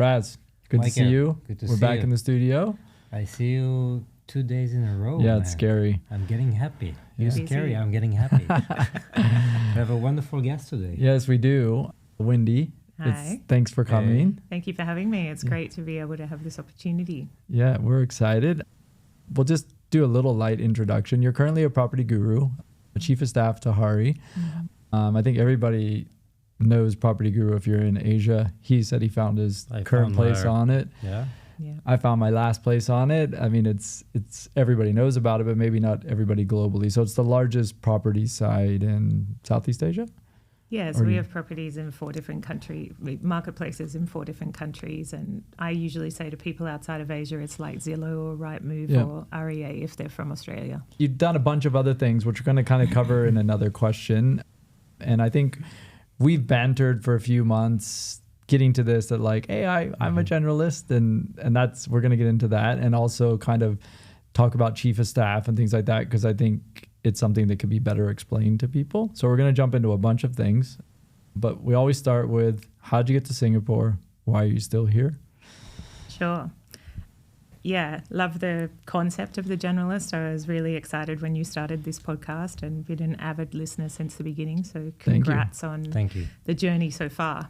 Raz, good to see you. Good to We're see back you. in the studio. I see you 2 days in a row. Yeah, man. it's scary. I'm getting happy. Yeah. You're scary. I'm getting happy. We have a wonderful guest today. Yes, we do. Wendy. Hi. Thanks for coming. Thank you for having me. It's great to be able to have this opportunity. Yeah, we're excited. We'll just do a little light introduction. You're currently a property guru, a chief of staff to Hari. I think everybody knows Property Guru if you're in Asia. He said he found his current place on it. Yeah. Yeah. I found my last place on it. I mean, it's everybody knows about it, but maybe not everybody globally. So it's the largest property site in Southeast Asia. Yeah, so we have properties in 4 different marketplaces in 4 different countries. And I usually say to people outside of Asia, it's like Zillow or Rightmove or REA if they're from Australia. You've done a bunch of other things, which we're going to kind of cover in another question. And I think we've bantered for a few months getting to this that like, hey, I'm a generalist and we're going to get into that and also kind of talk about chief of staff and things like that because I think it's something that could be better explained to people. So we're going to jump into a bunch of things, but we always start with how'd you get to Singapore? Why are you still here? Sure. Yeah, love the concept of the Generalist. I was really excited when you started this podcast and been an avid listener since the beginning. So congrats on the journey so far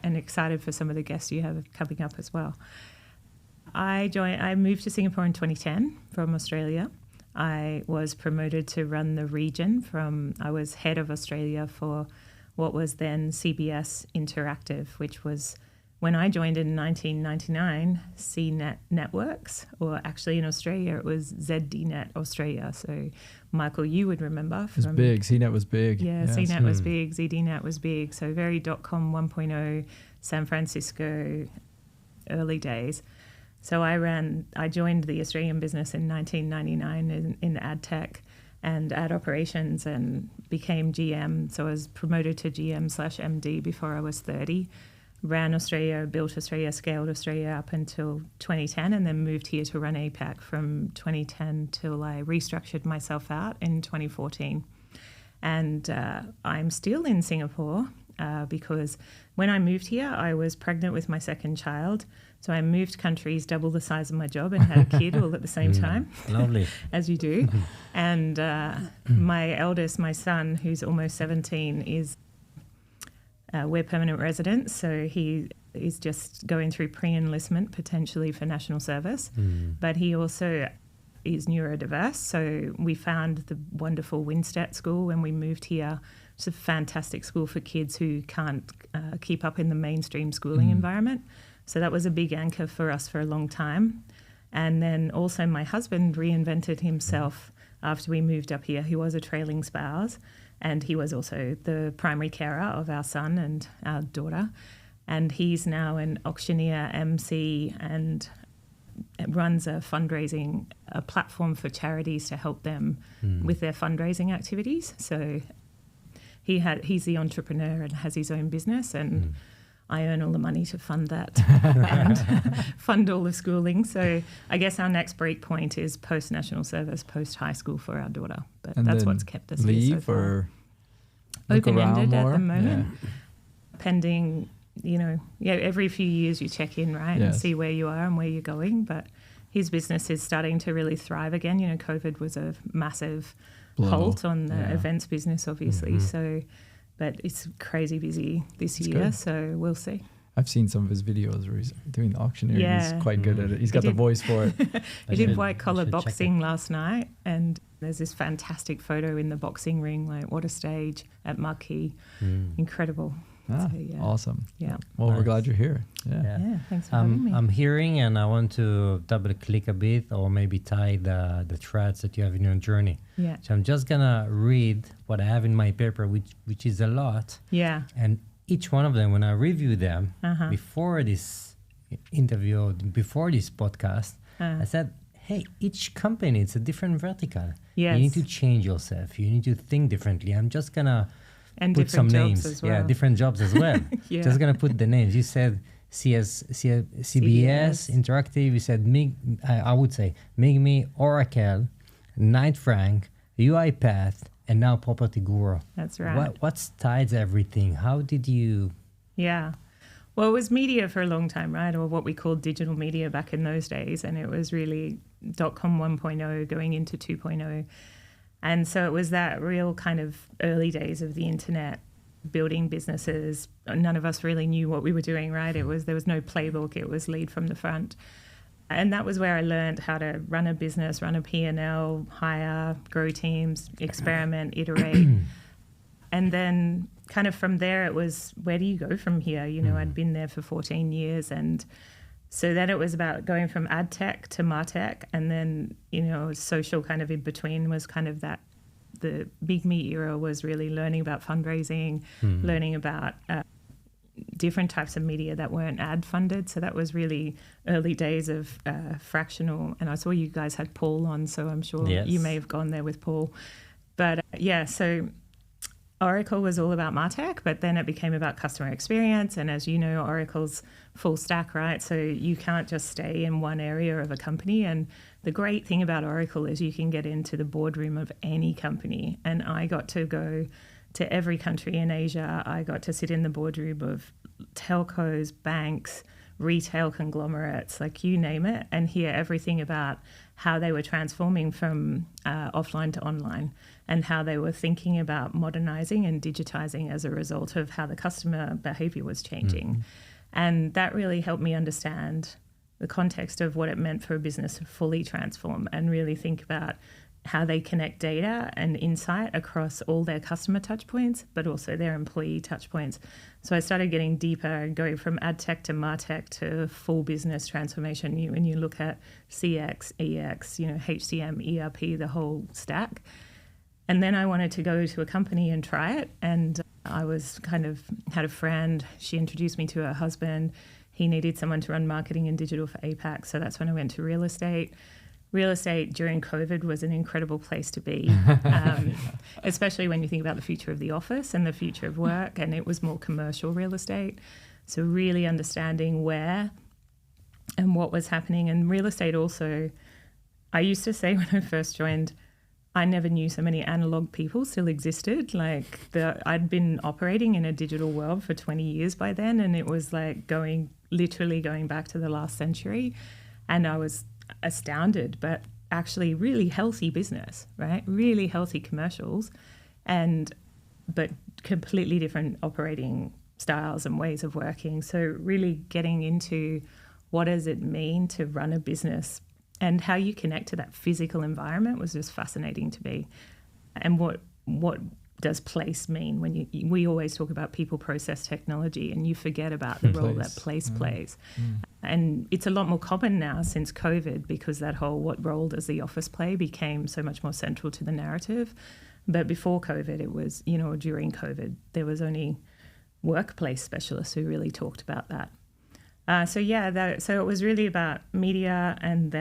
and excited for some of the guests you have coming up as well. I moved to Singapore in 2010 from Australia. I was promoted to run the region I was head of Australia for what was then CBS Interactive, which was when I joined in 1999, CNET Networks, or actually in Australia, it was ZDNet Australia. So, Michael, you would remember. It was big. CNET was big. Yeah, yes. CNET was big. ZDNet was big. So, very .com 1.0, San Francisco, early days. So, I joined the Australian business in 1999 in ad tech and ad operations and became GM. So, I was promoted to GM/MD before I was 30. Ran Australia, built Australia, scaled Australia up until 2010 and then moved here to run APAC from 2010 till I restructured myself out in 2014. And I'm still in Singapore because when I moved here, I was pregnant with my second child. So I moved countries double the size of my job and had a kid all at the same time. Lovely. As you do. And my eldest, my son, who's almost 17, we're permanent residents, so he is just going through pre-enlistment potentially for national service. But he also is neurodiverse, so we found the wonderful Winstead School when we moved here. It's a fantastic school for kids who can't keep up in the mainstream schooling environment. So that was a big anchor for us for a long time. And then also my husband reinvented himself after we moved up here. He was a trailing spouse. And he was also the primary carer of our son and our daughter. And he's now an auctioneer, MC, and runs a platform for charities to help them with their fundraising activities. So he's the entrepreneur and has his own business, and I earn all the money to fund that and fund all the schooling. So I guess our next break point is post-national service, post-high school for our daughter. But and that's what's kept us here so far. Or open-ended at the moment, pending, every few years you check in, right, and see where you are and where you're going. But his business is starting to really thrive again. COVID was a massive halt on the events business, obviously. So... But it's crazy busy this year, so we'll see. I've seen some of his videos where he's doing the auctioneer. He's quite good at it. He's got the voice for it. He did white-collar boxing last night, and there's this fantastic photo in the boxing ring. Like, what a stage at Marquee. Incredible. Awesome. Yeah. Well, we're glad you're here. Yeah, thanks for having me. I'm hearing, and I want to double-click a bit or maybe tie the threads that you have in your journey. Yeah. So I'm just going to read what I have in my paper, which is a lot. Yeah. And each one of them, when I review them before this interview, before this podcast, I said, hey, each company, it's a different vertical. Yes. You need to change yourself. You need to think differently. I'm just going to put some jobs names. As well. Yeah, different jobs as well. Just going to put the names. You said CBS Interactive. You said, I would say, MigMe, Oracle, Knight Frank, UiPath, and now Property Guru. That's right. What's ties everything? How did you... Yeah. Well, it was media for a long time, right? Or what we called digital media back in those days. And it was really .com 1.0 going into 2.0. And so it was that real kind of early days of the internet, building businesses. None of us really knew what we were doing, right? There was no playbook. It was lead from the front. And that was where I learned how to run a business, run a P&L, hire, grow teams, experiment, iterate. And then kind of from there, it was, where do you go from here? You know, I'd been there for 14 years. And so then it was about going from ad tech to martech. And then, you know, social kind of in between was kind of that. The big me era was really learning about fundraising, learning about different types of media that weren't ad funded. So that was really early days of fractional. And I saw you guys had Paul on, so I'm sure you may have gone there with Paul. But so Oracle was all about MarTech, but then it became about customer experience. And as you know, Oracle's full stack, right? So you can't just stay in one area of a company. And the great thing about Oracle is you can get into the boardroom of any company. And I got to go to every country in Asia. I got to sit in the boardroom of telcos, banks, retail conglomerates, like you name it, and hear everything about how they were transforming from offline to online and how they were thinking about modernizing and digitizing as a result of how the customer behavior was changing. And that really helped me understand the context of what it meant for a business to fully transform and really think about how they connect data and insight across all their customer touch points, but also their employee touch points. So I started getting deeper and going from ad tech to martech to full business transformation. When you look at CX, EX, you know, HCM, ERP, the whole stack. And then I wanted to go to a company and try it. And I was had a friend, she introduced me to her husband. He needed someone to run marketing and digital for APAC. So that's when I went to real estate. Real estate during COVID was an incredible place to be, especially when you think about the future of the office and the future of work, and it was more commercial real estate. So really understanding where and what was happening. And real estate also, I used to say when I first joined, I never knew so many analog people still existed. Like I'd been operating in a digital world for 20 years by then, and it was like literally going back to the last century. And I was astounded, but actually really healthy business, right? Really healthy commercials, but completely different operating styles and ways of working. So really getting into what does it mean to run a business and how you connect to that physical environment was just fascinating to me. And what does place mean when we always talk about people, process, technology, and you forget about the role that place plays. And it's a lot more common now since COVID, because that whole what role does the office play became so much more central to the narrative. But before COVID, it was, you know, during COVID, there was only workplace specialists who really talked about that. So it was really about media, and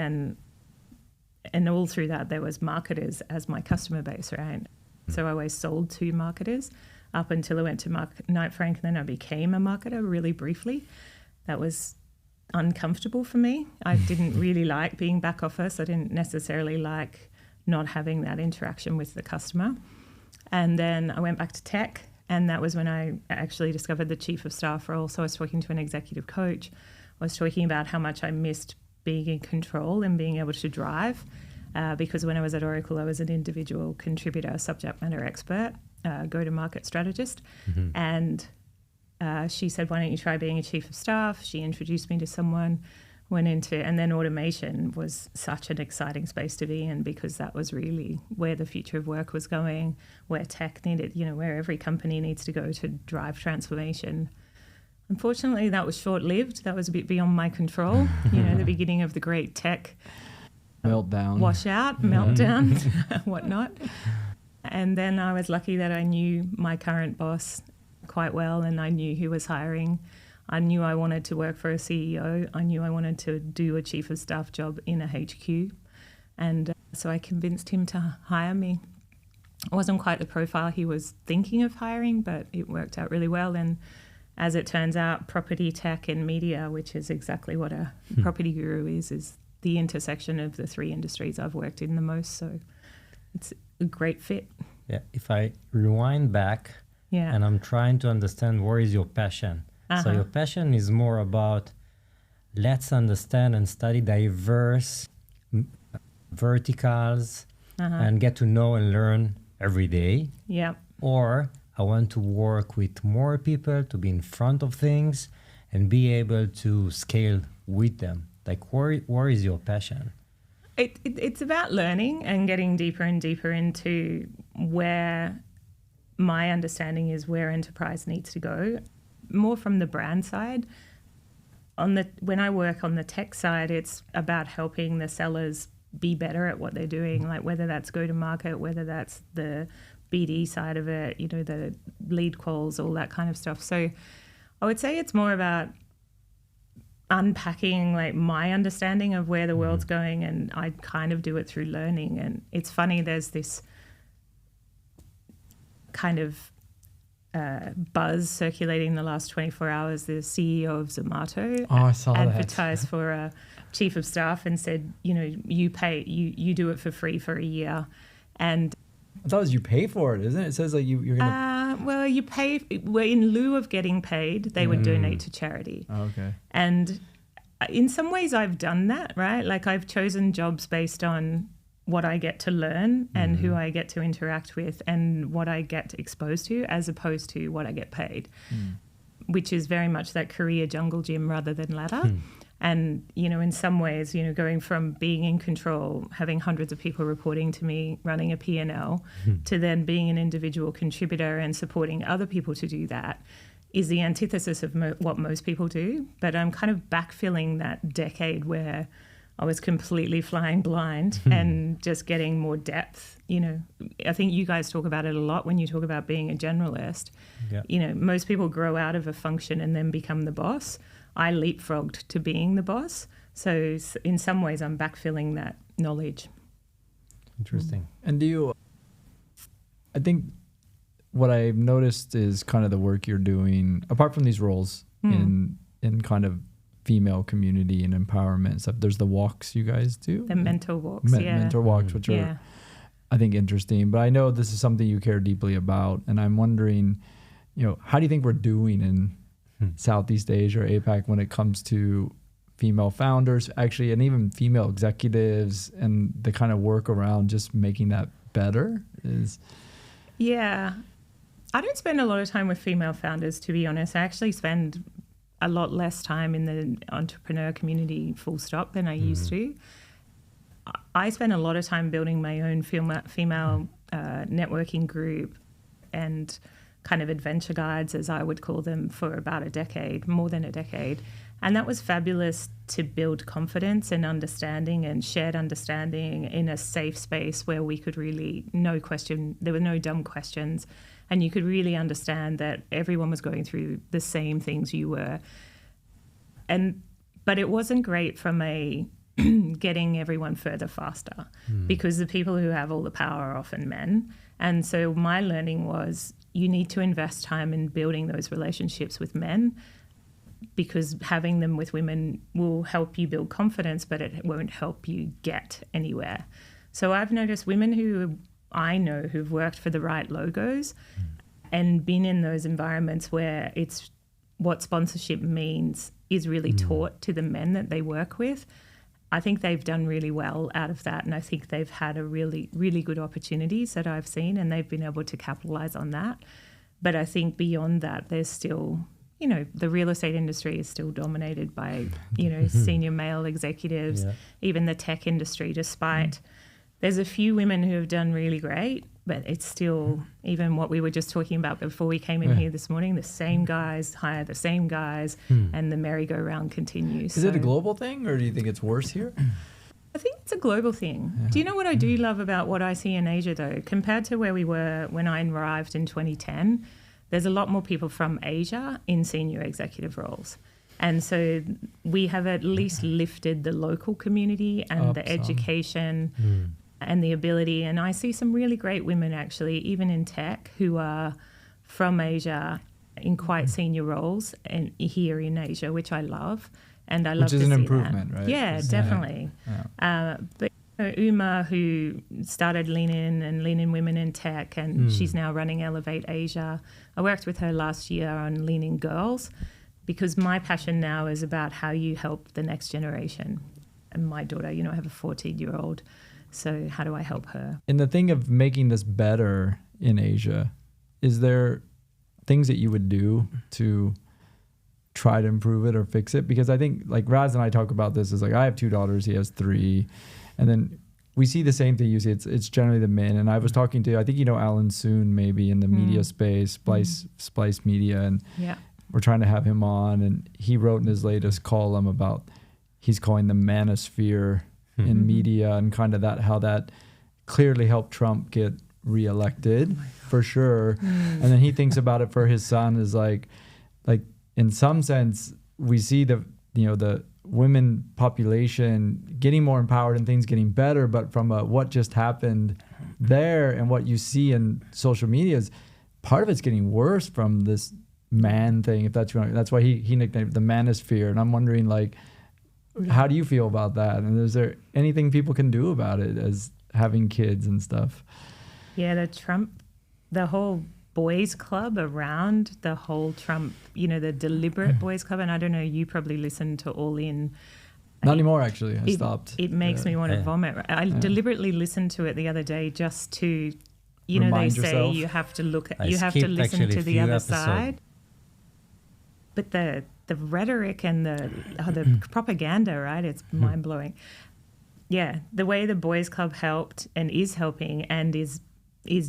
all through that there was marketers as my customer base, right? So I always sold to marketers up until I went to Knight Frank, and then I became a marketer really briefly. That was uncomfortable for me. I didn't really like being back office. I didn't necessarily like not having that interaction with the customer. And then I went back to tech, and that was when I actually discovered the chief of staff role. So I was talking to an executive coach. I was talking about how much I missed being in control and being able to drive. Because when I was at Oracle, I was an individual contributor, subject matter expert, go-to-market strategist. And she said, why don't you try being a chief of staff? She introduced me to someone, and then automation was such an exciting space to be in, because that was really where the future of work was going, where tech needed, you know, where every company needs to go to drive transformation. Unfortunately, that was short-lived. That was a bit beyond my control, you know, the beginning of the great tech meltdown, whatnot. And then I was lucky that I knew my current boss quite well, and I knew who was hiring. I knew I wanted to work for a CEO. I knew I wanted to do a chief of staff job in a HQ. And so I convinced him to hire me. It wasn't quite the profile he was thinking of hiring, but it worked out really well. And as it turns out, property, tech, and media, which is exactly what a property guru is the intersection of the three industries I've worked in the most. So it's a great fit. Yeah. If I rewind back and I'm trying to understand where is your passion, So your passion is more about let's understand and study diverse verticals and get to know and learn every day. Yeah. Or I want to work with more people to be in front of things and be able to scale with them. Like, where is your passion? It's about learning and getting deeper and deeper into where my understanding is where enterprise needs to go, more from the brand side. When I work on the tech side, it's about helping the sellers be better at what they're doing, like whether that's go to market, whether that's the BD side of it, the lead calls, all that kind of stuff. So I would say it's more about unpacking like my understanding of where the world's going, and I kind of do it through learning. And it's funny, there's this kind of buzz circulating the last 24 hours. The CEO of Zomato advertised for a chief of staff and said, you do it for free for a year. And I thought it was you pay for it, isn't it? It says like you're gonna. Well, you pay. Well, in lieu of getting paid, they would donate to charity. Oh, okay. And in some ways, I've done that, right? Like I've chosen jobs based on what I get to learn and who I get to interact with and what I get exposed to, as opposed to what I get paid, which is very much that career jungle gym rather than ladder. And, in some ways, going from being in control, having hundreds of people reporting to me, running a P&L, to then being an individual contributor and supporting other people to do that is the antithesis of what most people do. But I'm kind of backfilling that decade where I was completely flying blind and just getting more depth. I think you guys talk about it a lot when you talk about being a generalist. Yeah. Most people grow out of a function and then become the boss. I leapfrogged to being the boss. So in some ways, I'm backfilling that knowledge. Interesting. And I think what I've noticed is kind of the work you're doing, apart from these roles in kind of female community and empowerment stuff. There's the walks you guys do. The mentor walks, mentor walks, which are, I think, interesting. But I know this is something you care deeply about. And I'm wondering, how do you think we're doing in Southeast Asia or APAC when it comes to female founders, actually, and even female executives, and the kind of work around just making that better is? Yeah. I don't spend a lot of time with female founders, to be honest. I actually spend a lot less time in the entrepreneur community, full stop, than I used to. I spend a lot of time building my own female networking group and kind of adventure guides, as I would call them, for about a decade, more than a decade. And that was fabulous to build confidence and understanding and shared understanding in a safe space where we could really, there were no dumb questions, and you could really understand that everyone was going through the same things you were. But it wasn't great from a getting everyone further faster, because the people who have all the power are often men. And so my learning was, you need to invest time in building those relationships with men, because having them with women will help you build confidence, but it won't help you get anywhere. So I've noticed women who I know who've worked for the right logos and been in those environments where it's what sponsorship means is really taught to the men that they work with. I think they've done really well out of that, and I think they've had a really, really good opportunities that I've seen, and they've been able to capitalize on that. But I think beyond that, there's still, the real estate industry is still dominated by, senior male executives, even the tech industry, despite there's a few women who have done really great, but it's still, even what we were just talking about before we came in here this morning, the same guys hire the same guys, and the merry-go-round continues. Is it a global thing, or do you think it's worse here? I think it's a global thing. Yeah. Do you know what I do love about what I see in Asia, though? Compared to where we were when I arrived in 2010, there's a lot more people from Asia in senior executive roles. And so we have at least lifted the local community and the education and the ability. And I see some really great women, actually, even in tech, who are from Asia in quite senior roles and here in Asia, which I love. And I love to see that. Which is an improvement, right? Yeah, definitely. Yeah. But Uma, who started Lean In and Lean In Women in Tech, and she's now running Elevate Asia. I worked with her last year on Lean In Girls, because my passion now is about how you help the next generation. And my daughter, I have a 14-year-old. So how do I help her? In the thing of making this better in Asia, is there things that you would do to try to improve it or fix it? Because I think like Raz and I talk about this is like, I have 2 daughters, he has 3. And then we see the same thing you see. It's generally the men. And I was talking to, I think Alan Soon maybe in the media space, Splice Media. And we're trying to have him on. And he wrote in his latest column about, he's calling the manosphere in media and kind of how that clearly helped Trump get reelected for sure. And then he thinks about it for his son is like in some sense we see the women population getting more empowered and things getting better, but from what just happened there and what you see in social media is part of it's getting worse from this man thing, if that's why he nicknamed it the manosphere. And I'm wondering like, how do you feel about that? And is there anything people can do about it as having kids and stuff? Yeah, the whole boys club around the whole Trump, the deliberate boys club. And I don't know, you probably listened to All In. Not anymore, actually. I stopped. It makes me want to vomit. I deliberately listened to it the other day just to, Remind they yourself. say you have to listen to the other side. But the rhetoric and the propaganda, right? It's mind blowing. Yeah, the way the boys club helped and is helping and is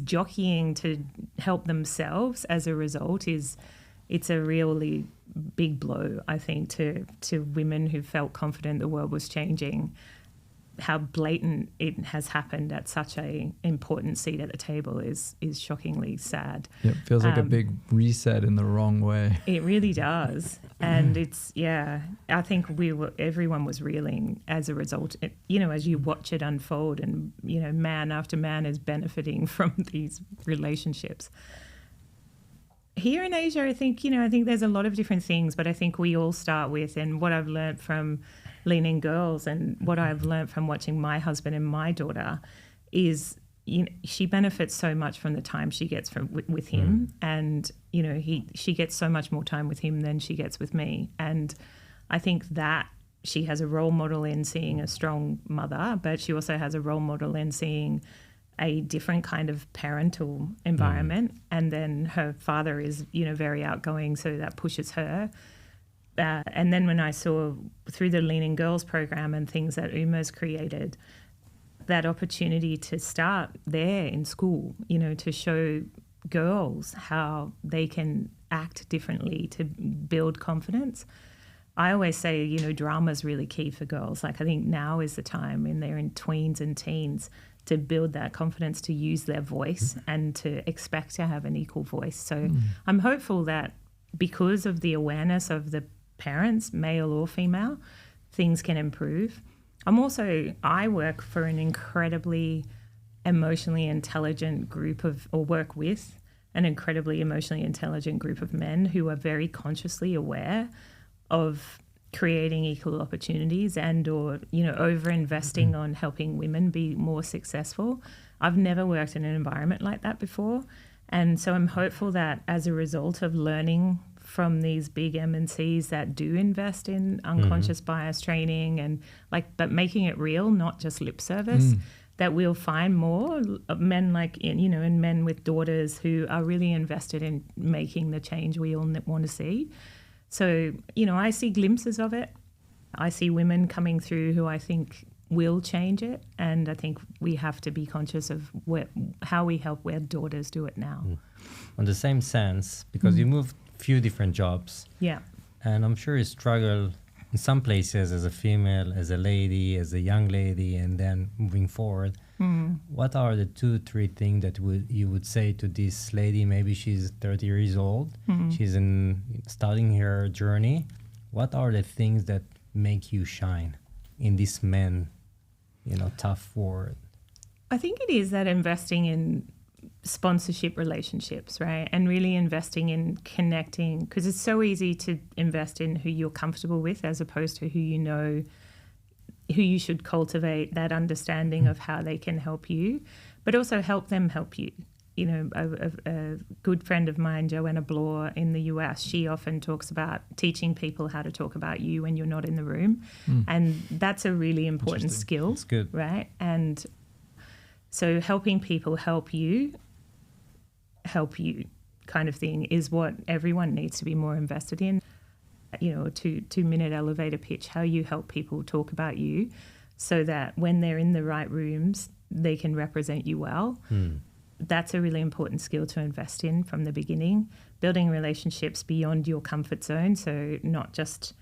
jockeying to help themselves as a result it's a really big blow, I think, to women who felt confident the world was changing. How blatant it has happened at such a important seat at the table is shockingly sad. Yeah, it feels like a big reset in the wrong way. It really does. And I think everyone was reeling as a result, as you watch it unfold and, man after man is benefiting from these relationships. Here in Asia, I think there's a lot of different things, but I think we all start with, and what I've learned from Lean In Girls and what I've learned from watching my husband and my daughter is, she benefits so much from the time she gets with him, and she gets so much more time with him than she gets with me. And I think that she has a role model in seeing a strong mother, but she also has a role model in seeing a different kind of parental environment. And then her father is, very outgoing, so that pushes her. And then when I saw through the Lean In Girls program and things that Uma's created, that opportunity to start there in school, to show girls how they can act differently to build confidence. I always say, drama is really key for girls. Like, I think now is the time when they're in tweens and teens to build that confidence to use their voice and to expect to have an equal voice. So I'm hopeful that because of the awareness of the parents, male or female, things can improve. I work for an incredibly emotionally intelligent work with an incredibly emotionally intelligent group of men who are very consciously aware of creating equal opportunities or over investing on helping women be more successful. I've never worked in an environment like that before. And so I'm hopeful that as a result of learning from these big MNCs that do invest in unconscious bias training but making it real, not just lip service, that we'll find more men and men with daughters who are really invested in making the change we all want to see. So, I see glimpses of it. I see women coming through who I think will change it. And I think we have to be conscious of how we help where daughters do it now. On the same sense, because you moved few different jobs. Yeah. And I'm sure you struggle in some places as a female, as a lady, as a young lady, and then moving forward. What are the 2-3 things that you would say to this lady? Maybe she's 30 years old. She's starting her journey. What are the things that make you shine in this tough world? I think it is that investing in sponsorship relationships, right? And really investing in connecting, because it's so easy to invest in who you're comfortable with as opposed to who you should cultivate that understanding of how they can help you, but also help them help you. a good friend of mine, Joanna Bloor in the US, she often talks about teaching people how to talk about you when you're not in the room. And that's a really important skill. That's good. Right? And so helping people help you kind of thing is what everyone needs to be more invested in. You know, a 2-minute elevator pitch, how you help people talk about you so that when they're in the right rooms, they can represent you well. That's a really important skill to invest in from the beginning. Building relationships beyond your comfort zone, so not just,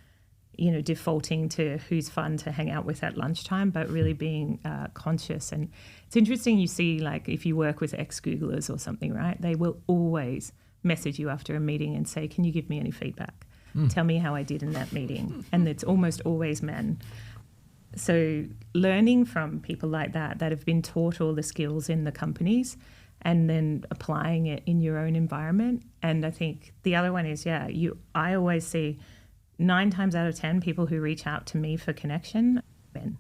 you know, defaulting to who's fun to hang out with at lunchtime, but really being conscious. And it's interesting, you see, like if you work with ex-Googlers or something, right, they will always message you after a meeting and say, can you give me any feedback? Tell me how I did in that meeting. And it's almost always men. So learning from people like that have been taught all the skills in the companies and then applying it in your own environment. And I think the other one is, I always see 9 times out of 10 people who reach out to me for connection, men.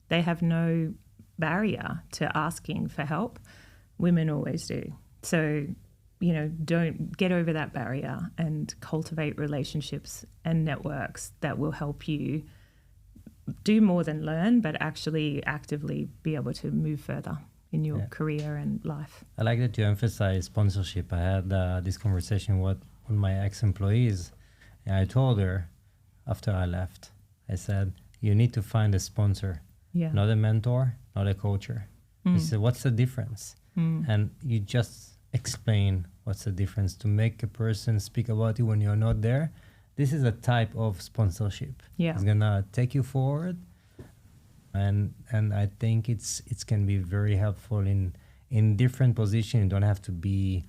They have no barrier to asking for help. Women always do. So, you know, don't get over that barrier and cultivate relationships and networks that will help you do more than learn, but actually actively be able to move further in your career and life. I like that you emphasize sponsorship. I had this conversation with one of my ex-employees, and I told her after I left, I said, you need to find a sponsor, not a mentor, not a coacher. He said, what's the difference? And you just explain what's the difference to make a person speak about you when you're not there. This is a type of sponsorship. It's gonna take you forward, and I think it can be very helpful in different positions. You don't have to be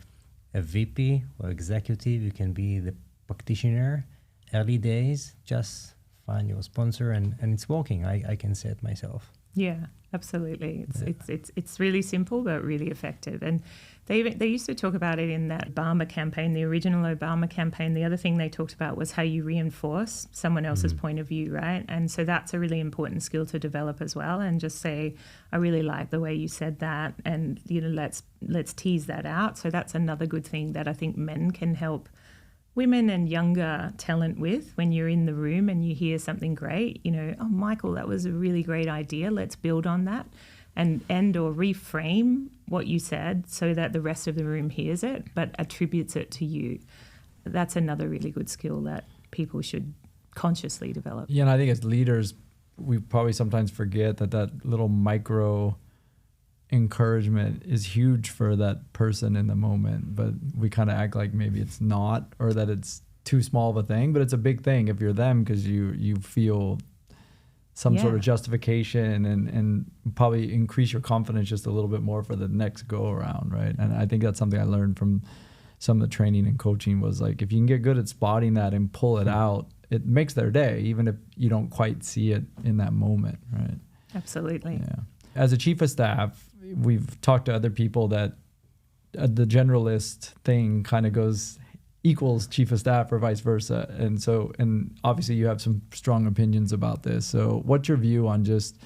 a VP or executive. You can be the practitioner. Early days, just find your sponsor, and it's working. I can say it myself. Yeah, absolutely. It's really simple but really effective. And they used to talk about it in that Obama campaign, the original Obama campaign. The other thing they talked about was how you reinforce someone else's point of view, right? And so that's a really important skill to develop as well. And just say, I really like the way you said that, and you know, let's tease that out. So that's another good thing that I think men can help women and younger talent with. When you're in the room and you hear something great, you know, oh, Michael, that was a really great idea. Let's build on that and or reframe what you said so that the rest of the room hears it but attributes it to you. That's another really good skill that people should consciously develop. Yeah, and I think as leaders, we probably sometimes forget that little micro encouragement is huge for that person in the moment, but we kind of act like maybe it's not, or that it's too small of a thing, but it's a big thing if you're them, because you feel some sort of justification and probably increase your confidence just a little bit more for the next go around, right? And I think that's something I learned from some of the training and coaching, was like, if you can get good at spotting that and pull it out, it makes their day, even if you don't quite see it in that moment, right? Absolutely. Yeah. As a chief of staff, we've talked to other people that the generalist thing kind of equals chief of staff or vice versa. And obviously you have some strong opinions about this. So what's your view on just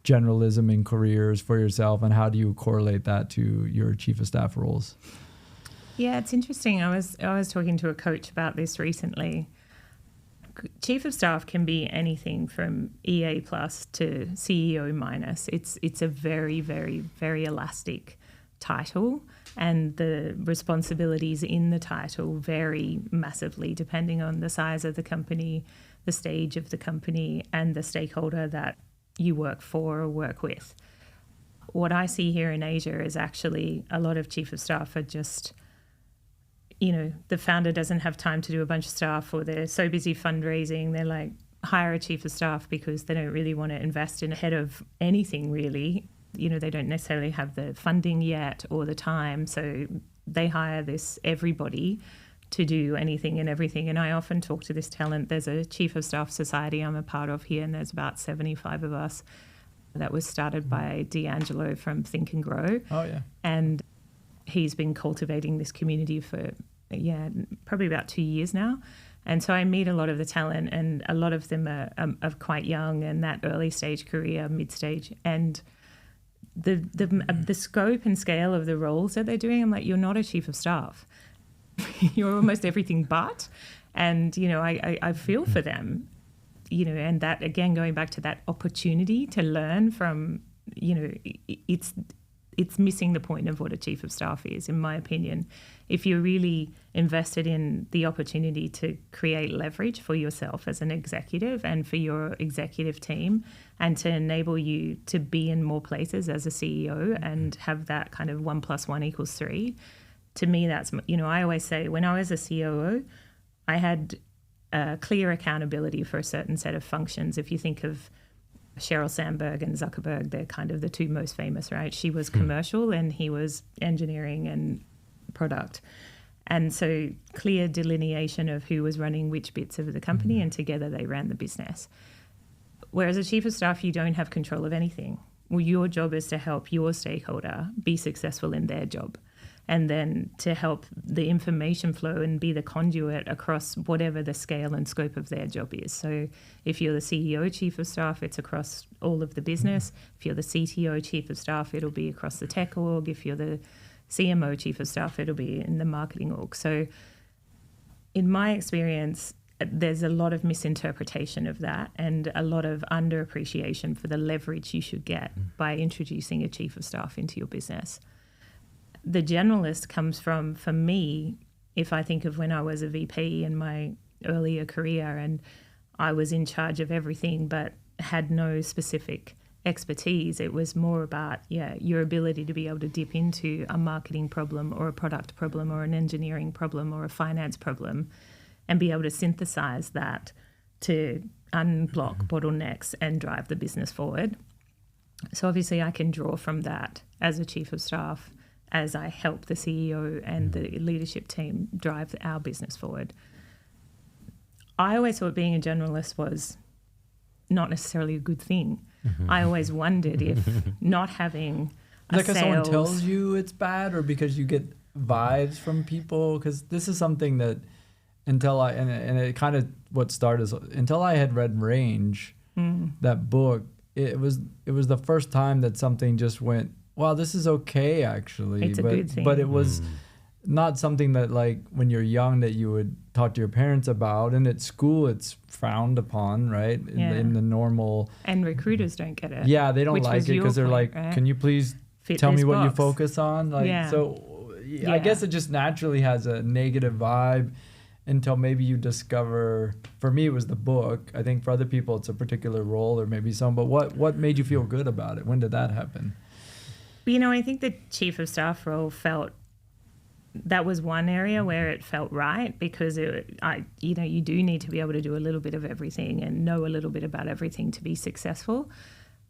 generalism in careers for yourself, and how do you correlate that to your chief of staff roles? Yeah, it's interesting. I was talking to a coach about this recently. Chief of staff can be anything from EA plus to CEO minus. It's a very, very, very elastic title, and the responsibilities in the title vary massively depending on the size of the company, the stage of the company, and the stakeholder that you work for or work with. What I see here in Asia is actually a lot of chief of staff are just, you know, the founder doesn't have time to do a bunch of stuff, or they're so busy fundraising, they're like, hire a chief of staff because they don't really want to invest in a head of anything really. You know, they don't necessarily have the funding yet or the time, so they hire everybody to do anything and everything. And I often talk to this talent. There's a chief of staff society I'm a part of here, and there's about 75 of us. That was started by D'Angelo from Think and Grow. Oh, yeah. And he's been cultivating this community for, probably about 2 years now. And so I meet a lot of the talent, and a lot of them are quite young and that early stage career, mid-stage. And the scope and scale of the roles that they're doing, I'm like, you're not a chief of staff. You're almost everything but. And, you know, I feel for them, you know, and that, again, going back to that opportunity to learn from, you know, it's missing the point of what a chief of staff is, in my opinion. If you're really invested in the opportunity to create leverage for yourself as an executive and for your executive team, and to enable you to be in more places as a CEO and have that kind of 1 + 1 = 3, to me, that's, you know, I always say when I was a COO, I had clear accountability for a certain set of functions. If you think of Sheryl Sandberg and Zuckerberg, they're kind of the two most famous, right? She was commercial and he was engineering and product. And so clear delineation of who was running which bits of the company, and together they ran the business. Whereas a chief of staff, you don't have control of anything. Well, your job is to help your stakeholder be successful in their job, and then to help the information flow and be the conduit across whatever the scale and scope of their job is. So if you're the CEO chief of staff, it's across all of the business. If you're the CTO chief of staff, it'll be across the tech org. If you're the CMO chief of staff, it'll be in the marketing org. So in my experience, there's a lot of misinterpretation of that and a lot of underappreciation for the leverage you should get by introducing a chief of staff into your business. The generalist comes from, for me, if I think of when I was a VP in my earlier career and I was in charge of everything but had no specific expertise, it was more about, your ability to be able to dip into a marketing problem or a product problem or an engineering problem or a finance problem and be able to synthesize that to unblock bottlenecks and drive the business forward. So obviously I can draw from that as a chief of staff as I help the CEO and the leadership team drive our business forward. I always thought being a generalist was not necessarily a good thing. I always wondered if not having a because sales... someone tells you it's bad, or because you get vibes from people? Because this is something that until I, and it kind of what started is, until I had read Range, that book, it was the first time that something just went, wow, this is okay, actually. It's a good thing. But it was not something that, like, when you're young, that you would talk to your parents about. And at school, it's frowned upon, right? In the normal... And recruiters don't get it. Yeah, they don't like it because they're like, right? Can you please tell me what you focus on? Like, so I guess it just naturally has a negative vibe until maybe you discover... For me, it was the book. I think for other people, it's a particular role or maybe some. But what made you feel good about it? When did that happen? You know, I think the chief of staff role that was one area where it felt right, because you do need to be able to do a little bit of everything and know a little bit about everything to be successful.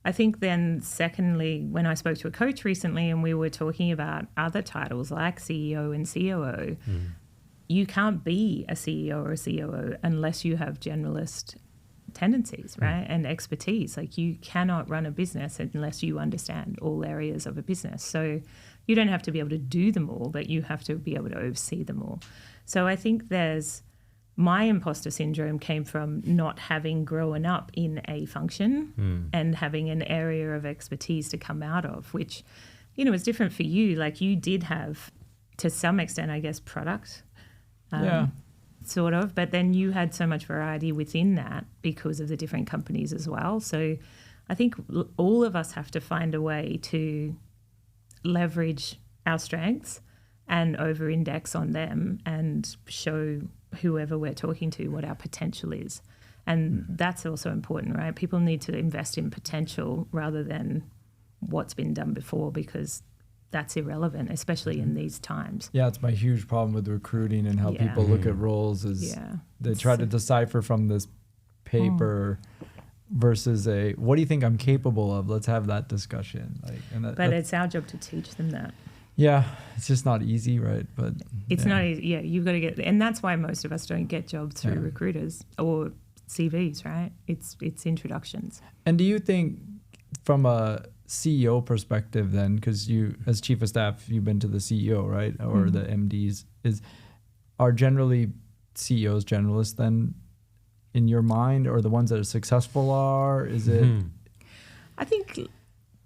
I think then secondly, when I spoke to a coach recently and we were talking about other titles like CEO and COO, you can't be a CEO or a COO unless you have generalist tendencies, right? And expertise. Like, you cannot run a business unless you understand all areas of a business. So you don't have to be able to do them all, but you have to be able to oversee them all. So I think my imposter syndrome came from not having grown up in a function and having an area of expertise to come out of, which, you know, is different for you. Like, you did have, to some extent, I guess, product. Sort of, but then you had so much variety within that because of the different companies as well. So I think all of us have to find a way to leverage our strengths and over-index on them and show whoever we're talking to what our potential is. And that's also important, right? People need to invest in potential rather than what's been done before, because that's irrelevant, especially in these times. Yeah, it's my huge problem with recruiting and how people look at roles is they try to decipher from this paper versus what do you think I'm capable of? Let's have that discussion. But it's our job to teach them that. Yeah, it's just not easy, right? But it's not easy. Yeah, you've got to get, and that's why most of us don't get jobs through recruiters or CVs, right? It's introductions. And do you think, from a CEO perspective then, because you, as chief of staff, you've been to the CEO, right? Or the MDs, are generally CEOs generalists then in your mind, or the ones that are successful are? Is it? I think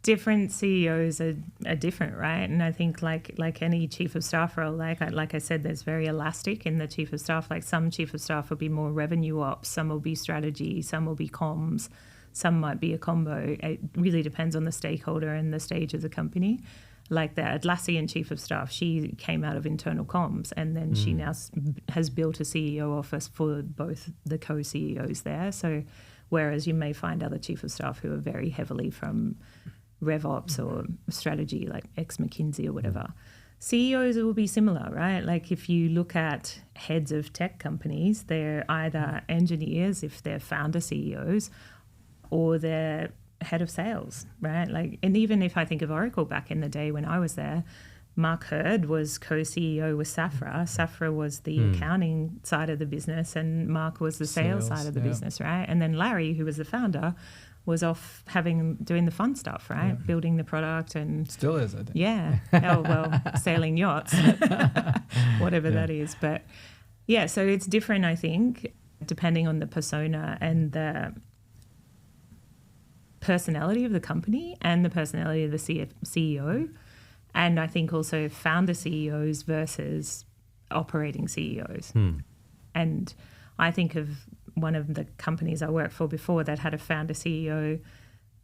different CEOs are different, right? And I think like any chief of staff role, like I said, there's very elastic in the chief of staff. Like some chief of staff will be more revenue ops, some will be strategy, some will be comms, some might be a combo. It really depends on the stakeholder and the stage of the company. Like the Atlassian chief of staff, she came out of internal comms, and then she now has built a CEO office for both the co-CEOs there. So whereas you may find other chief of staff who are very heavily from RevOps or strategy, like ex-McKinsey or whatever. CEOs will be similar, right? Like if you look at heads of tech companies, they're either engineers, if they're founder CEOs, or they're head of sales, right? Like, and even if I think of Oracle back in the day when I was there, Mark Hurd was co-CEO with Safra. Safra was the accounting side of the business, and Mark was the sales side of the business, right? And then Larry, who was the founder, was off doing the fun stuff, right? Building the product and still is, I think. Yeah. Oh well, sailing yachts, whatever that is. But yeah, so it's different, I think, depending on the persona and the personality of the company and the personality of the CEO. And I think also founder CEOs versus operating CEOs. And I think of one of the companies I worked for before that had a founder CEO.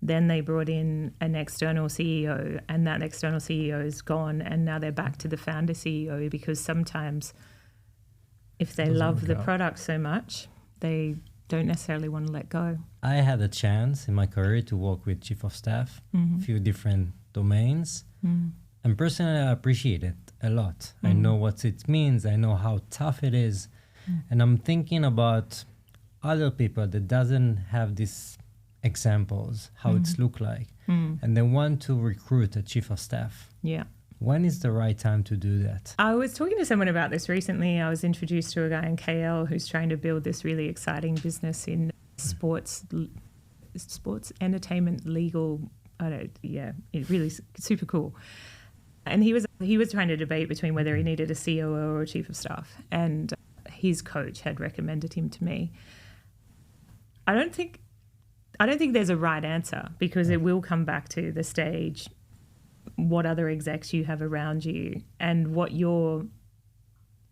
Then they brought in an external CEO, and that external CEO is gone, and now they're back to the founder CEO, because sometimes if they love the product so much, they don't necessarily want to let go. I had a chance in my career to work with chief of staff, a few different domains, and personally I appreciate it a lot. I know what it means. I know how tough it is. And I'm thinking about other people that doesn't have these examples, how it's look like, and they want to recruit a chief of staff. Yeah. When is the right time to do that? I was talking to someone about this recently. I was introduced to a guy in KL who's trying to build this really exciting business in sports entertainment, legal. It really super cool. And he was trying to debate between whether he needed a COO or a chief of staff, and his coach had recommended him to me. I don't think there's a right answer, because it will come back to the stage, what other execs you have around you, and what your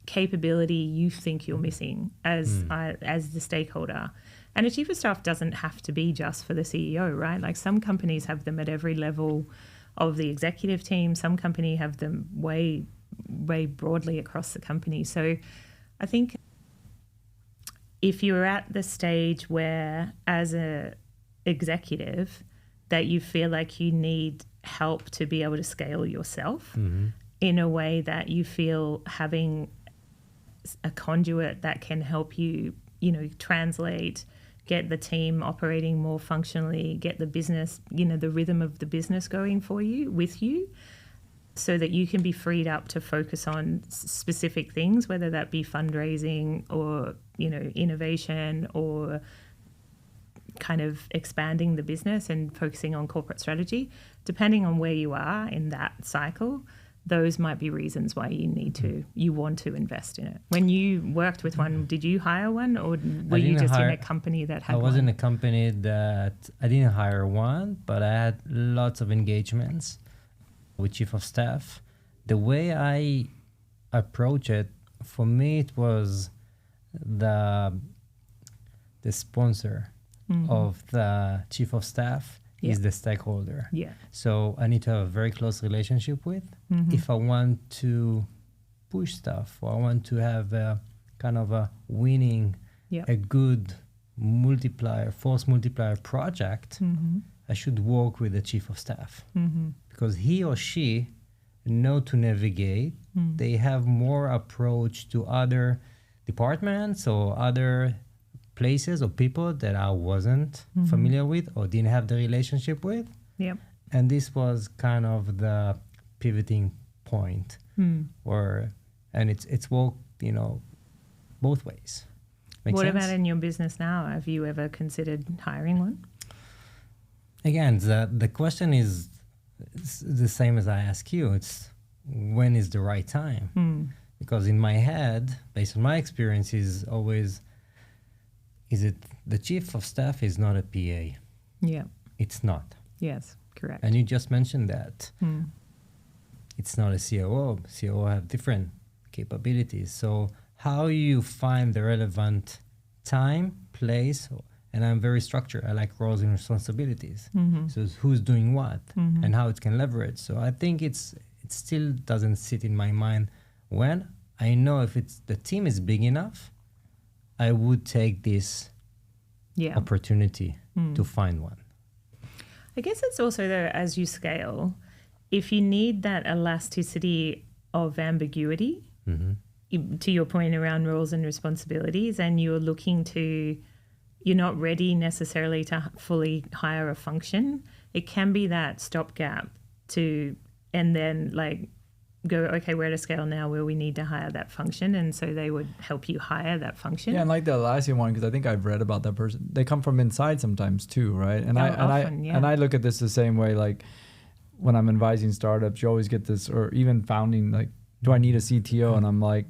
capability you think you're missing as the stakeholder. And a chief of staff doesn't have to be just for the CEO, right? Like some companies have them at every level of the executive team. Some companies have them way, way broadly across the company. So I think if you're at the stage where, as a executive, that you feel like you need help to be able to scale yourself in a way that you feel having a conduit that can help you, translate, get the team operating more functionally, get the business, the rhythm of the business going with you, so that you can be freed up to focus on specific things, whether that be fundraising or, innovation, or kind of expanding the business and focusing on corporate strategy. Depending on where you are in that cycle, those might be reasons why you want to invest in it. When you worked with one, did you hire one, or were you just in a company that had one? I was in a company that I didn't hire one, but I had lots of engagements with chief of staff. The way I approach it, for me, it was the sponsor of the chief of staff is the stakeholder. Yeah. So I need to have a very close relationship with. If I want to push stuff, or I want to have a kind of a winning, a good force multiplier project, I should work with the chief of staff, because he or she know to navigate. They have more approach to other departments or other places or people that I wasn't familiar with or didn't have the relationship with. Yep. And this was kind of the pivoting point, and it's worked, both ways. Make sense? About in your business now? Have you ever considered hiring one? Again, the question is the same as I ask you. It's when is the right time? Because in my head, based on my experience, is it the chief of staff is not a PA? Yeah. It's not. Yes. Correct. And you just mentioned that it's not a COO. COO have different capabilities. So how you find the relevant time, place, and I'm very structured. I like roles and responsibilities. So it's who's doing what and how it can leverage. So I think it still doesn't sit in my mind when I know if the team is big enough, I would take this opportunity to find one. I guess it's also, though, as you scale, if you need that elasticity of ambiguity, to your point around roles and responsibilities, and you're not ready necessarily to fully hire a function, it can be that stopgap and then like go, okay, we're at a scale now where we need to hire that function, and so they would help you hire that function. Yeah, and like the Atlassian one, because I think I've read about that person. They come from inside sometimes too, right? And I look at this the same way. Like when I'm advising startups, you always get this, or even founding. Like, do I need a CTO? And I'm like,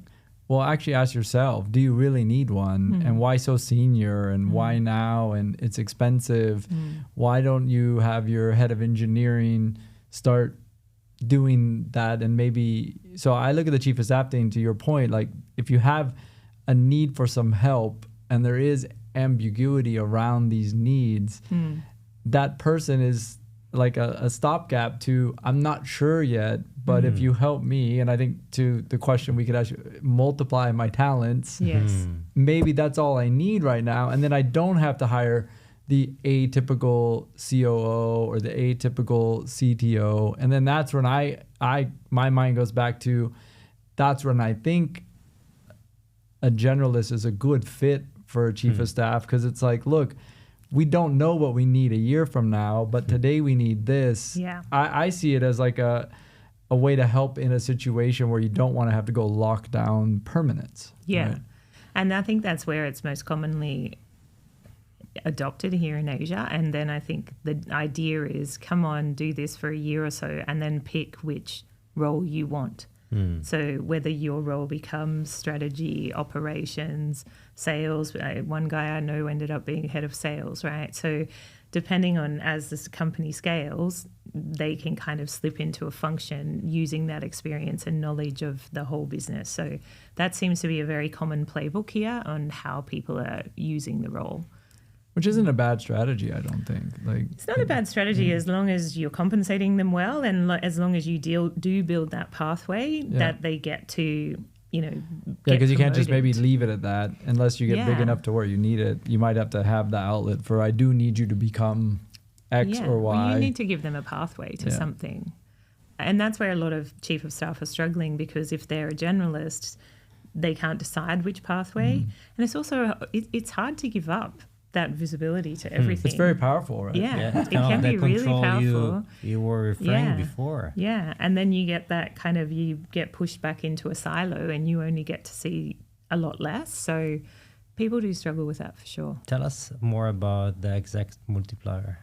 well, actually ask yourself, do you really need one? And why so senior? And why now? And it's expensive. Why don't you have your head of engineering start doing that? And maybe, so I look at the chief of staff thing, to your point, like if you have a need for some help and there is ambiguity around these needs, that person is like a stopgap to, I'm not sure yet, but if you help me, and I think to the question we could actually multiply my talents, maybe that's all I need right now. And then I don't have to hire the atypical COO or the atypical CTO. And then that's when my mind goes back to, that's when I think a generalist is a good fit for a chief of staff, because it's like, look, we don't know what we need a year from now, but today we need this. Yeah. I see it as like a way to help in a situation where you don't want to have to go lock down permanence. Yeah. Right? And I think that's where it's most commonly adopted here in Asia. And then I think the idea is, come on, do this for a year or so, and then pick which role you want. So whether your role becomes strategy, operations, sales. One guy I know ended up being head of sales, right? So depending on as this company scales, they can kind of slip into a function using that experience and knowledge of the whole business. So that seems to be a very common playbook here on how people are using the role. Which isn't a bad strategy, I don't think. Like, it's not a bad strategy as long as you're compensating them well, and as long as you do build that pathway that they get to, because you can't just maybe leave it at that unless you get big enough to where you need it. You might have to have the outlet for, I do need you to become X or Y. Well, you need to give them a pathway to something. And that's where a lot of chief of staff are struggling, because if they're a generalist, they can't decide which pathway. And it's also, it's hard to give up that visibility to everything. It's very powerful, right? Yeah, it can be really powerful. You were referring before. Yeah, and then you get that kind of, you get pushed back into a silo and you only get to see a lot less. So people do struggle with that for sure. Tell us more about the Exec Multiplier.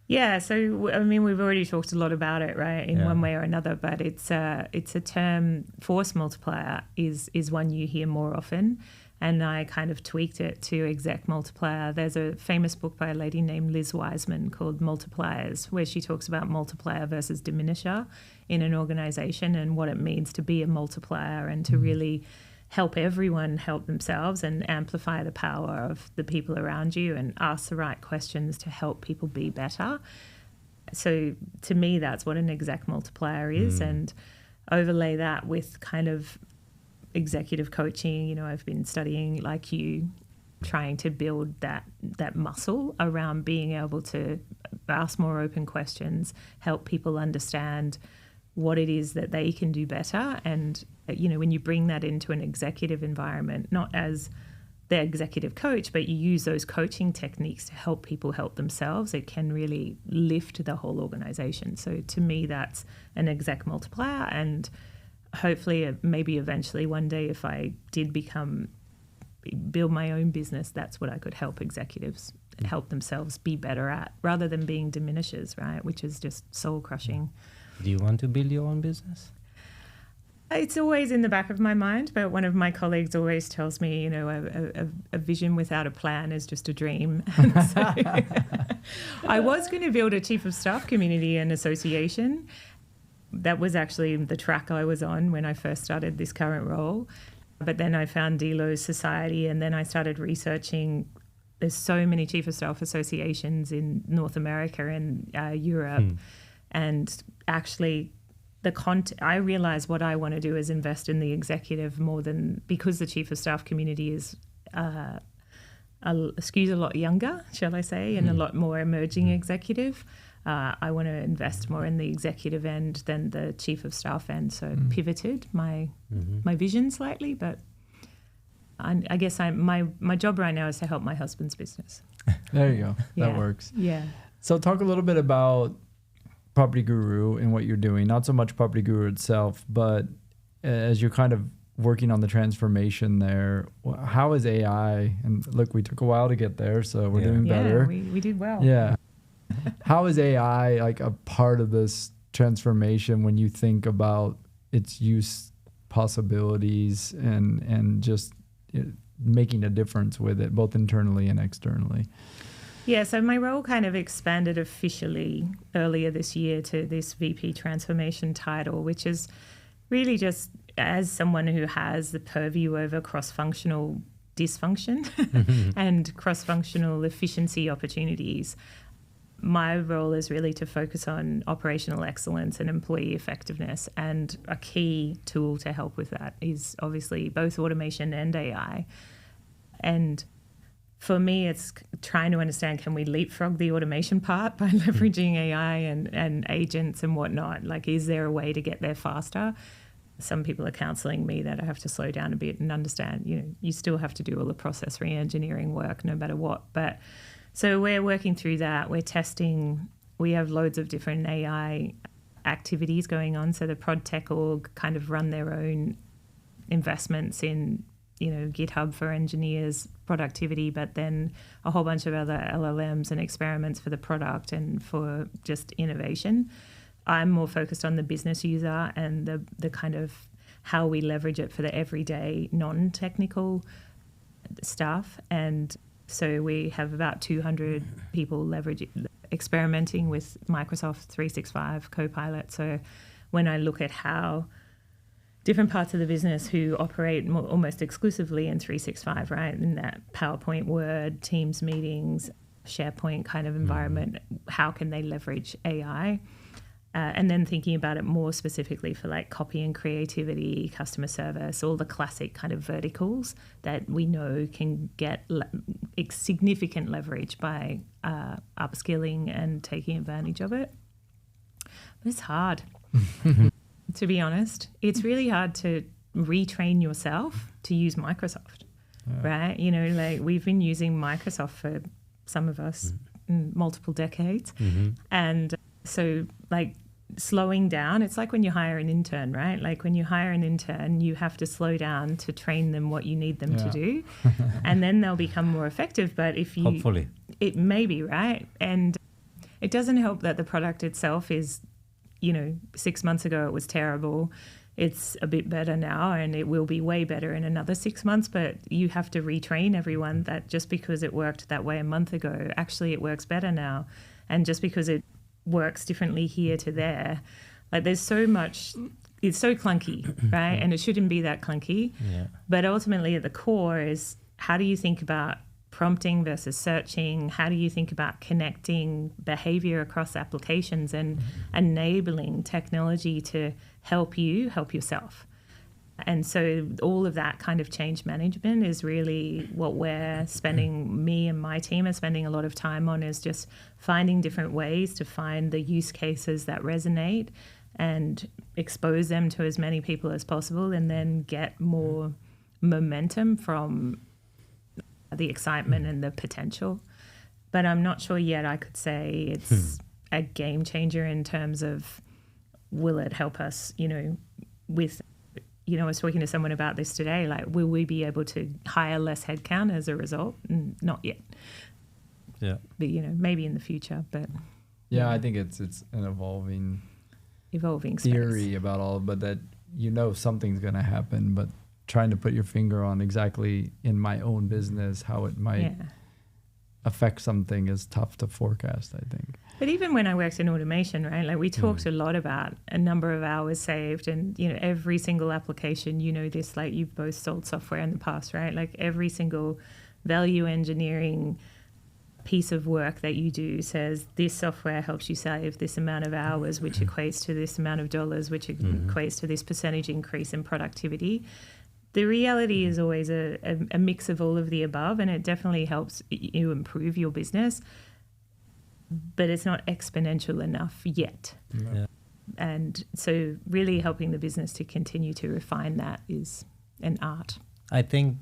Yeah, so I mean, we've already talked a lot about it, right, in one way or another, but it's a term. Force multiplier is one you hear more often, and I kind of tweaked it to Exec Multiplier. There's a famous book by a lady named Liz Wiseman called Multipliers, where she talks about multiplier versus diminisher in an organization and what it means to be a multiplier and to really help everyone help themselves and amplify the power of the people around you and ask the right questions to help people be better. So to me, that's what an exec multiplier is, and overlay that with kind of executive coaching. I've been studying, like you, trying to build that muscle around being able to ask more open questions, help people understand what it is that they can do better. And, when you bring that into an executive environment, not as the executive coach, but you use those coaching techniques to help people help themselves, it can really lift the whole organization. So to me, that's an exec multiplier. And hopefully, maybe eventually one day, if I did build my own business, that's what I could help executives help themselves be better at, rather than being diminishers, right? Which is just soul crushing. Do you want to build your own business? It's always in the back of my mind, but one of my colleagues always tells me, a vision without a plan is just a dream. And so I was going to build a chief of staff community and association. That was actually the track I was on when I first started this current role. But then I found Delo's Society, and then I started researching. There's so many chief of staff associations in North America and Europe. And actually, I realize what I want to do is invest in the executive more than, because the chief of staff community is skews a lot younger, shall I say, and a lot more emerging executive. I want to invest more in the executive end than the chief of staff end. So pivoted my vision slightly, but I guess my job right now is to help my husband's business. There you go. That works. Yeah. So talk a little bit about Property Guru and what you're doing. Not so much Property Guru itself, but as you're kind of working on the transformation there, how is AI, and look, we took a while to get there, so we're doing better. We did well. Yeah. How is AI like a part of this transformation when you think about its use possibilities and just making a difference with it, both internally and externally? Yeah, so my role kind of expanded officially earlier this year to this VP transformation title, which is really just as someone who has the purview over cross-functional dysfunction and cross-functional efficiency opportunities. My role is really to focus on operational excellence and employee effectiveness, and a key tool to help with that is obviously both automation and AI. And for me, it's trying to understand, can we leapfrog the automation part by leveraging AI and agents and whatnot? Like, is there a way to get there faster? Some people are counseling me that I have to slow down a bit and understand, you still have to do all the process re-engineering work no matter what. But so we're working through that. We're testing. We have loads of different AI activities going on. So the ProdTech org kind of run their own investments in GitHub for engineers, productivity, but then a whole bunch of other LLMs and experiments for the product and for just innovation. I'm more focused on the business user and the kind of how we leverage it for the everyday non-technical stuff. And so we have about 200 people experimenting with Microsoft 365 Copilot. So when I look at how different parts of the business who operate almost exclusively in 365, right? In that PowerPoint, Word, Teams meetings, SharePoint kind of environment, how can they leverage AI? And then thinking about it more specifically for like copy and creativity, customer service, all the classic kind of verticals that we know can get significant leverage by upskilling and taking advantage of it. But it's hard. To be honest, it's really hard to retrain yourself to use Microsoft, right? Like we've been using Microsoft for some of us multiple decades. And so like slowing down, it's like when you hire an intern, right? Like when you hire an intern, you have to slow down to train them what you need them to do. And then they'll become more effective. But if you... Hopefully. It may be, right? And it doesn't help that the product itself is... 6 months ago it was terrible. It's a bit better now, and it will be way better in another 6 months. But you have to retrain everyone that just because it worked that way a month ago, actually it works better now. And just because it works differently here to there, like there's so much, it's so clunky, right? And it shouldn't be that clunky. Yeah. But ultimately at the core is, how do you think about prompting versus searching? How do you think about connecting behavior across applications and enabling technology to help you help yourself? And so all of that kind of change management is really what me and my team are spending a lot of time on, is just finding different ways to find the use cases that resonate and expose them to as many people as possible, and then get more momentum from the excitement and the potential. But I'm not sure yet I could say it's a game changer in terms of, will it help us, with, I was talking to someone about this today, like, will we be able to hire less headcount as a result? Not yet. Yeah. But, maybe in the future, but. Yeah, I think it's an evolving space. Theory about all, but that you know something's going to happen, but trying to put your finger on exactly in my own business how it might affect something is tough to forecast, I think. But even when I worked in automation, right, like we talked a lot about a number of hours saved, and, you know, every single application, you know this, like you've both sold software in the past, right? Like every single value engineering piece of work that you do says this software helps you save this amount of hours, which equates to this amount of dollars, which equates to this percentage increase in productivity. The reality is always a mix of all of the above, and it definitely helps you improve your business, but it's not exponential enough yet. Yeah. And so really helping the business to continue to refine that is an art. I think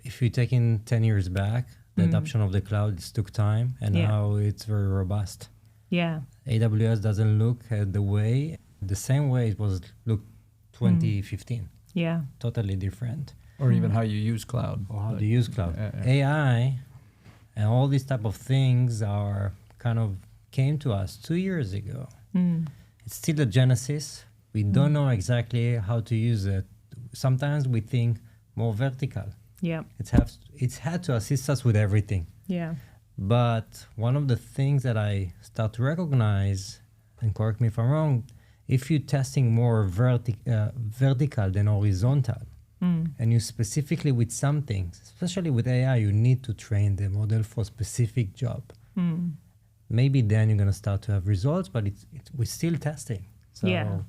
if you take in 10 years back, the adoption of the cloud took time, and now it's very robust. Yeah. AWS doesn't look the same way it was looked 2015. Yeah. Totally different. Or even how you use cloud. Or how to use cloud. AI and all these type of things came to us 2 years ago. It's still a genesis. We don't know exactly how to use it. Sometimes we think more vertical. Yeah. It's had to assist us with everything. Yeah. But one of the things that I start to recognize, and correct me if I'm wrong, if you're testing more vertical than horizontal, and you specifically with something, especially with AI, you need to train the model for a specific job. Maybe then you're going to start to have results, but we're still testing. So yeah.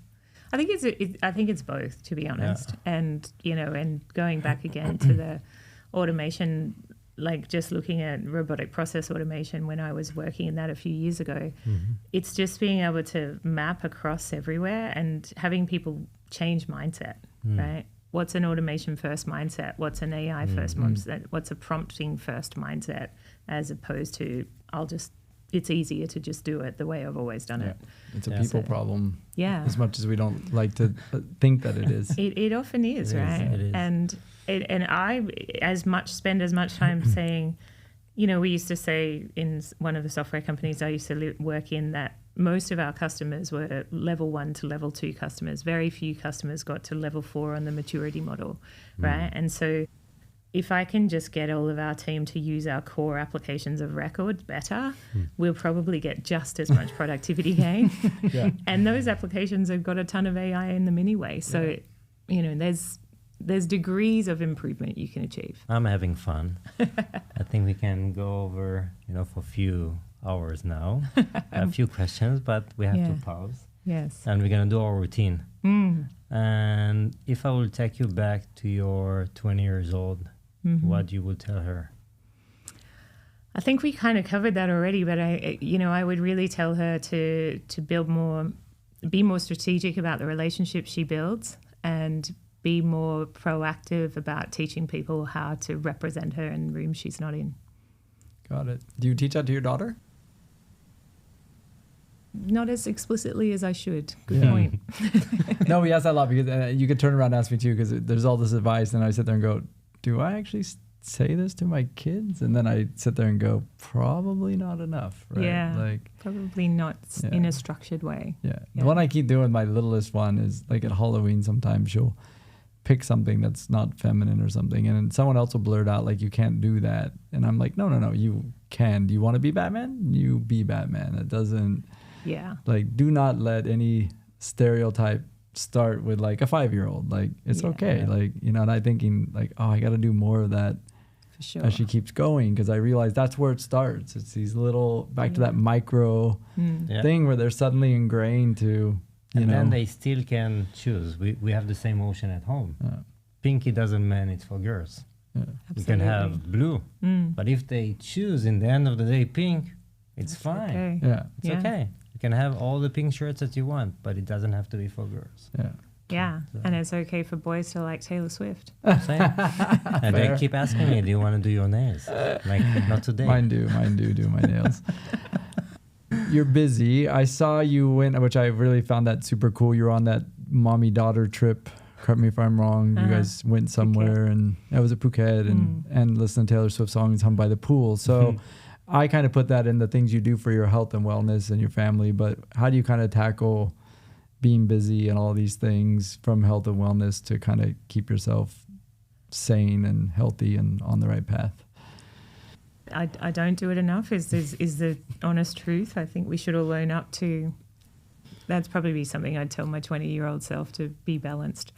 I think it's both, to be honest. Yeah. And, you know, and going back again to the automation, like just looking at robotic process automation when I was working in that a few years ago, it's just being able to map across everywhere and having people change mindset, right? What's an automation first mindset? What's an AI first mindset? What's a prompting first mindset? As opposed to, it's easier to just do it the way I've always done it. It's a people problem. Yeah. As much as we don't like to think that it is. It often is, right? It is. And I spend as much time saying, you know, we used to say in one of the software companies I used to work in that most of our customers were level 1 to level 2 customers. Very few customers got to level 4 on the maturity model, right? And so if I can just get all of our team to use our core applications of record better, we'll probably get just as much productivity gain. And those applications have got a ton of AI in them anyway. So, you know, there's degrees of improvement you can achieve. I'm having fun. I think we can go over, you know, for a few hours now. A few questions, but we have to pause. Yes. And we're going to do our routine. And if I will take you back to your 20 years old, what you would tell her? I think we kind of covered that already, but I would really tell her to be more strategic about the relationships she builds and be more proactive about teaching people how to represent her in rooms she's not in. Got it. Do you teach that to your daughter? Not as explicitly as I should. Good point. No, we ask that a lot because you could turn around and ask me too, because there's all this advice and I sit there and go, do I actually say this to my kids? And then I sit there and go, probably not enough, right? Yeah, like probably not in a structured way. Yeah. The one I keep doing, my littlest one, is like at Halloween sometimes she'll pick something that's not feminine or something, and then someone else will blurt out like, you can't do that. And I'm like, no, you can. Do you want to be Batman? You be Batman. It doesn't, like, do not let any stereotype start with like a 5-year-old. Like, it's okay. Like, you know, and I'm thinking like, oh, I got to do more of that for sure as she keeps going, because I realize that's where it starts. It's these little, back to that micro thing where they're suddenly ingrained to, and then they still can choose. We have the same ocean at home. Pinky doesn't mean it's for girls. You can have blue, but if they choose in the end of the day pink, it's fine. Okay. It's okay. You can have all the pink shirts that you want, but it doesn't have to be for girls. Yeah, and it's okay for boys to like Taylor Swift. And they keep asking me, do you want to do your nails? Like, not today. Mine do my nails. You're busy. I saw you went, which I really found that super cool. You were on that mommy-daughter trip. Correct me if I'm wrong. You guys went somewhere, and it was at Phuket, and listened to Taylor Swift songs hum by the pool. So I kind of put that in the things you do for your health and wellness and your family. But how do you kind of tackle being busy and all these things from health and wellness to kind of keep yourself sane and healthy and on the right path? I don't do it enough is the honest truth. I think we should all own up to. That's probably something I'd tell my 20-year-old self, to be balanced.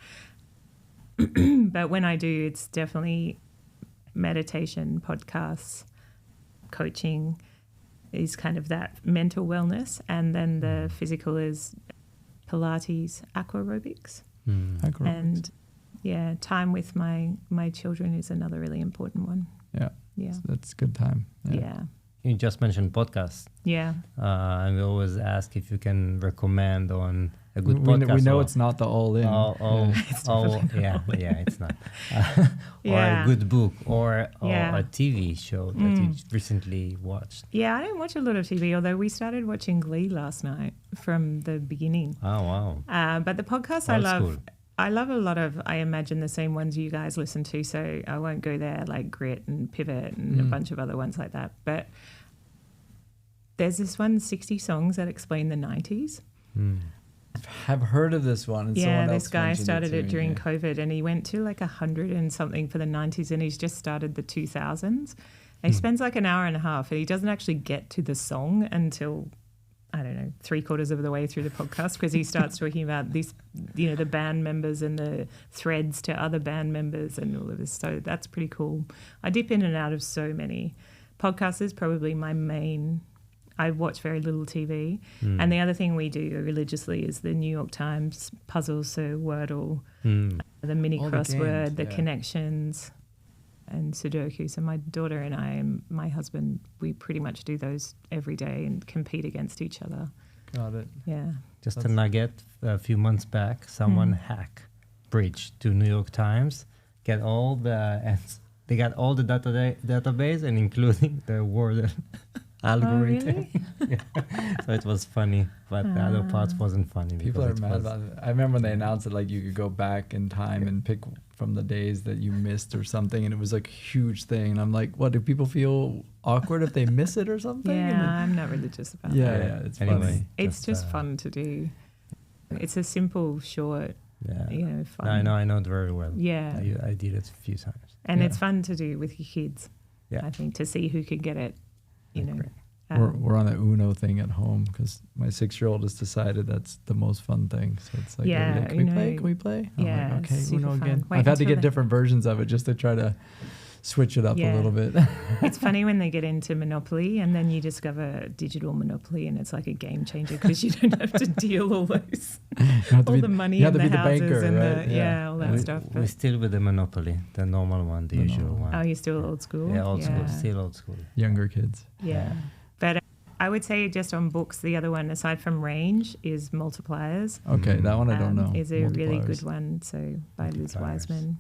But when I do, it's definitely meditation, podcasts, coaching is kind of that mental wellness. And then the physical is Pilates, aquarobics. And yeah, time with my children is another really important one. Yeah. So that's a good time. Yeah. You just mentioned podcasts. Yeah. And we always ask if you can recommend on a good podcast. We know it's not the all in. It's not. Or a good book or a TV show that you recently watched. Yeah, I don't watch a lot of TV, although we started watching Glee last night from the beginning. Oh, wow. But the podcast I love. Cool. I love a lot of, I imagine, the same ones you guys listen to, so I won't go there, like Grit and Pivot and a bunch of other ones like that. But there's this one, 60 Songs That Explain the 90s. I've heard of this one. And yeah, this guy started it during COVID, and he went to like 100 and something for the 90s, and he's just started the 2000s. And he spends like an hour and a half, and he doesn't actually get to the song until, I don't know, 3/4 of the way through the podcast, because he starts talking about this, the band members and the threads to other band members and all of this. So that's pretty cool. I dip in and out of so many. Podcasts is probably my main. I watch very little TV. And the other thing we do religiously is the New York Times puzzles, so Wordle, the mini crossword, the connections, and Sudoku. So my daughter and I and my husband, we pretty much do those every day and compete against each other. Got it. Yeah. Just a nugget. A few months back, someone breached to New York Times, they got all the database and including the Wordle algorithm. Oh, really? So it was funny, but the other parts wasn't funny. People are mad about it. I remember when they announced it, like you could go back in time and pick from the days that you missed or something, and it was like a huge thing. And I'm like, what, do people feel awkward if they miss it or something? Yeah, I'm not religious about that. Yeah, it's funny. It's just fun to do. It's a simple, short, fun. I know it very well. Yeah. I did it a few times. And it's fun to do with your kids. Yeah. I think, to see who can get it, We're on the Uno thing at home because my 6-year-old has decided that's the most fun thing. So it's like, can we play? Can we play? I'm like, okay, Uno again. I've had to get different versions of it just to try to switch it up a little bit. It's funny when they get into Monopoly and then you discover digital Monopoly, and it's like a game changer because you don't have to deal all those, the money in the houses and all that stuff. We're still with the Monopoly, the normal one, the usual one. Oh, you're still old school? Yeah, old school, still old school. Younger kids. Yeah. But I would say, just on books, the other one, aside from Range, is Multipliers. Okay, that one I don't know. Is a really good one, so by Liz Wiseman.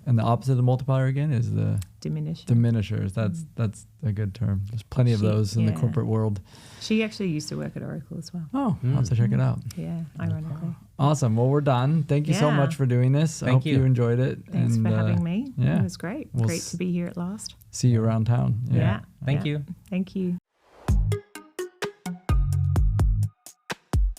And the opposite of multiplier again is the diminishers. That's a good term. There's plenty of those in the corporate world. She actually used to work at Oracle as well. Oh, I'll have to check it out. Yeah, ironically. Awesome. Well, we're done. Thank you so much for doing this. I hope you enjoyed it. Thanks for having me. Yeah. It was great. Great to be here at last. See you around town. Yeah. Thank you. Thank you.